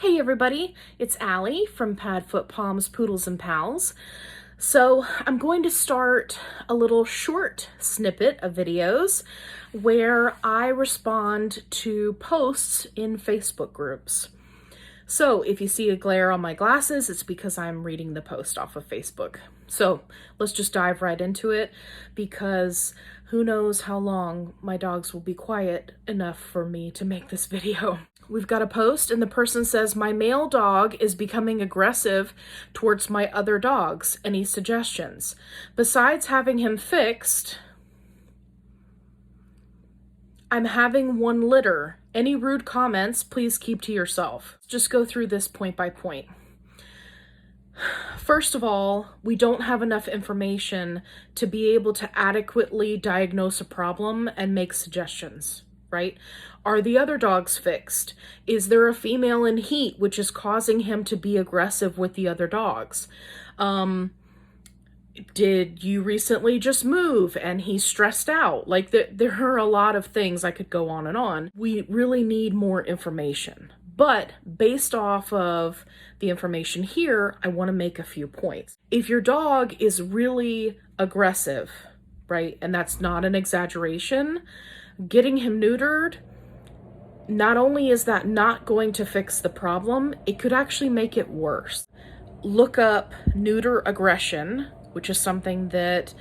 Hey everybody, it's Allie from Padfoot Palms, Poodles, and Pals. So I'm going to start a little short snippet of videos where I respond to posts in Facebook groups. So if you see a glare on my glasses, it's because I'm reading the post off of Facebook. So let's just dive right into it, because who knows how long my dogs will be quiet enough for me to make this video. We've got a post and the person says, "My male dog is becoming aggressive towards my other dogs. Any suggestions? Besides having him fixed, I'm having one litter. Any rude comments, please keep to yourself." Just go through this point by point. First of all, we don't have enough information to be able to adequately diagnose a problem and make suggestions, right? Are the other dogs fixed? Is there a female in heat which is causing him to be aggressive with the other dogs? Did you recently just move and he's stressed out? Like there are a lot of things. I could go on and on. We really need more information. But based off of the information here, I want to make a few points. If your dog is really aggressive, right, and that's not an exaggeration, getting him neutered, not only is that not going to fix the problem, it could actually make it worse. Look up neuter aggression, which is something that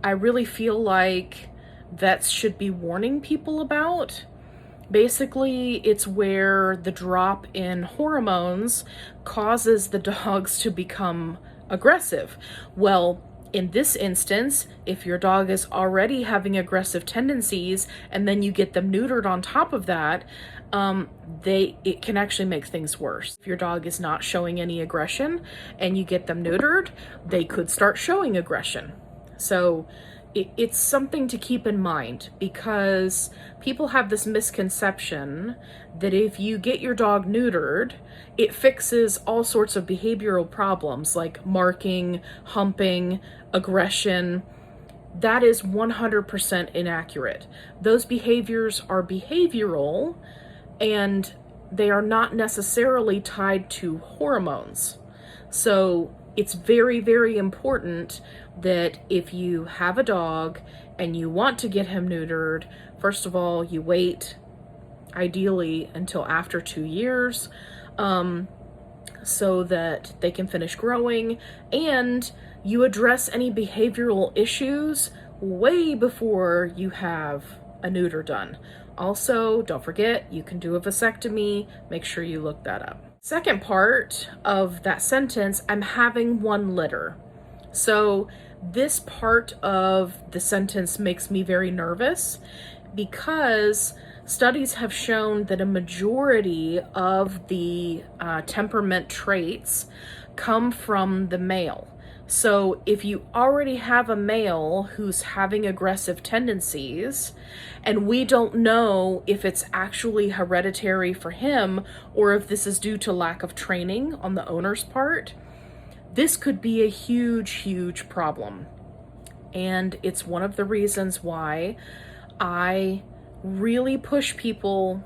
I really feel like vets should be warning people about. Basically, it's where the drop in hormones causes the dogs to become aggressive. Well, in this instance, if your dog is already having aggressive tendencies and then you get them neutered on top of that, it can actually make things worse. If your dog is not showing any aggression and you get them neutered, they could start showing aggression. So it's something to keep in mind, because people have this misconception that if you get your dog neutered, it fixes all sorts of behavioral problems like marking, humping, aggression. That is 100% inaccurate. Those behaviors are behavioral and they are not necessarily tied to hormones. So it's very, very important that if you have a dog and you want to get him neutered, first of all, you wait ideally until after 2 years so that they can finish growing, and you address any behavioral issues way before you have a neuter done. Also, don't forget, you can do a vasectomy. Make sure you look that up. Second part of that sentence, I'm having one litter. So this part of the sentence makes me very nervous, because studies have shown that a majority of the temperament traits come from the male. So if you already have a male who's having aggressive tendencies, and we don't know if it's actually hereditary for him or if this is due to lack of training on the owner's part, this could be a huge, huge problem. And it's one of the reasons why I really push people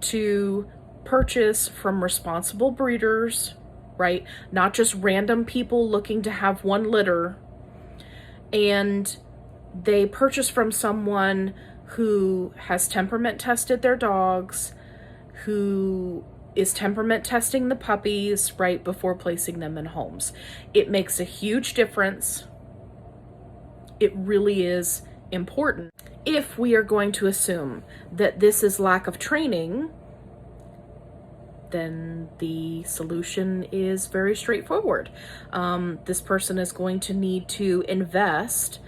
to purchase from responsible breeders, right? Not just random people looking to have one litter. And they purchase from someone who has temperament tested their dogs, who is temperament testing the puppies right before placing them in homes. It makes a huge difference. It really is important. If we are going to assume that this is lack of training, then the solution is very straightforward. This person is going to need to invest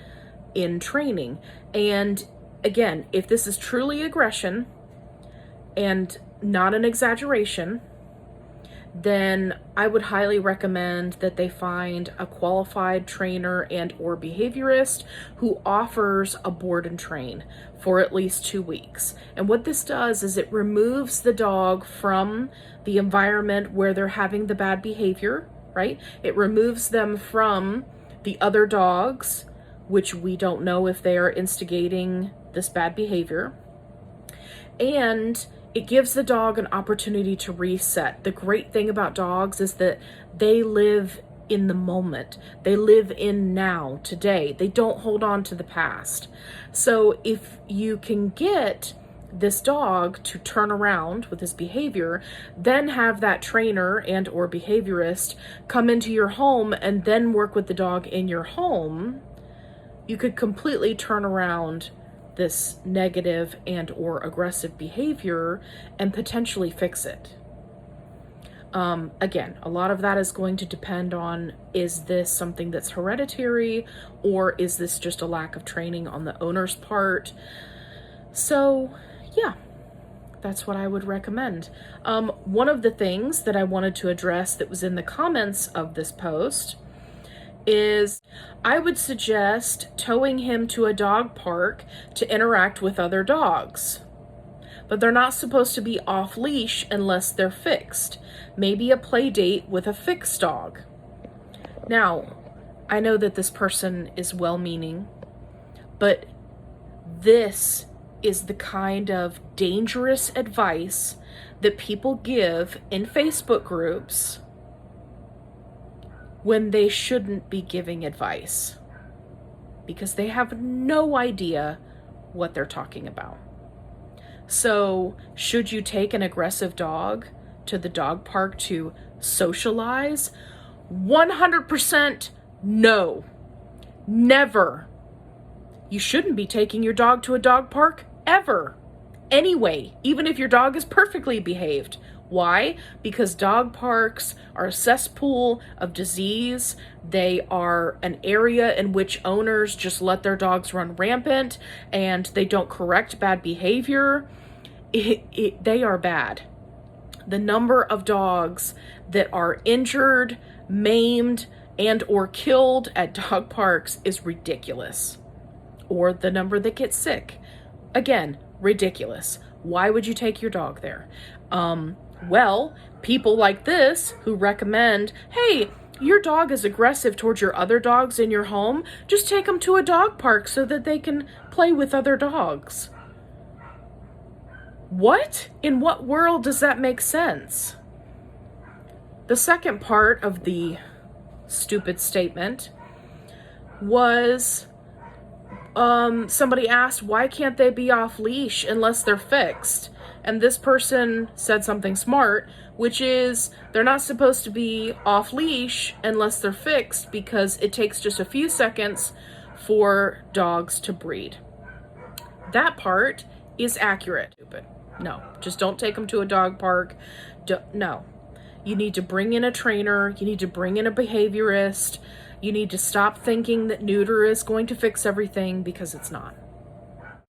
in training. And again, if this is truly aggression and not an exaggeration, then I would highly recommend that they find a qualified trainer and or behaviorist who offers a board and train for at least 2 weeks. And what this does is it removes the dog from the environment where they're having the bad behavior, right? It removes them from the other dogs, which we don't know if they are instigating this bad behavior. And It gives the dog an opportunity to reset. The great thing about dogs is that they live in the moment. They live in now, today. They don't hold on to the past. So if you can get this dog to turn around with his behavior, then have that trainer and or behaviorist come into your home and then work with the dog in your home, you could completely turn around this negative and or aggressive behavior and potentially fix it. Again, a lot of that is going to depend on, is this something that's hereditary, or is this just a lack of training on the owner's part? So yeah, that's what I would recommend. One of the things that I wanted to address that was in the comments of this post is I would suggest towing him to a dog park to interact with other dogs. But they're not supposed to be off leash unless they're fixed. Maybe a play date with a fixed dog. Now, I know that this person is well-meaning, but this is the kind of dangerous advice that people give in Facebook groups when they shouldn't be giving advice, because they have no idea what they're talking about. So, should you take an aggressive dog to the dog park to socialize? 100% no. Never. You shouldn't be taking your dog to a dog park ever. Anyway, even if your dog is perfectly behaved. Why? Because dog parks are a cesspool of disease. They are an area in which owners just let their dogs run rampant and they don't correct bad behavior. They are bad. The number of dogs that are injured, maimed, and or killed at dog parks is ridiculous. Or the number that gets sick. Again, ridiculous. Why would you take your dog there? Well, people like this who recommend, hey, your dog is aggressive towards your other dogs in your home, just take them to a dog park so that they can play with other dogs. What? In what world does that make sense? The second part of the stupid statement was somebody asked, why can't they be off leash unless they're fixed? And this person said something smart, which is they're not supposed to be off leash unless they're fixed, because it takes just a few seconds for dogs to breed. That part is accurate. No, just don't take them to a dog park. No. You need to bring in a trainer. You need to bring in a behaviorist. You need to stop thinking that neuter is going to fix everything, because it's not.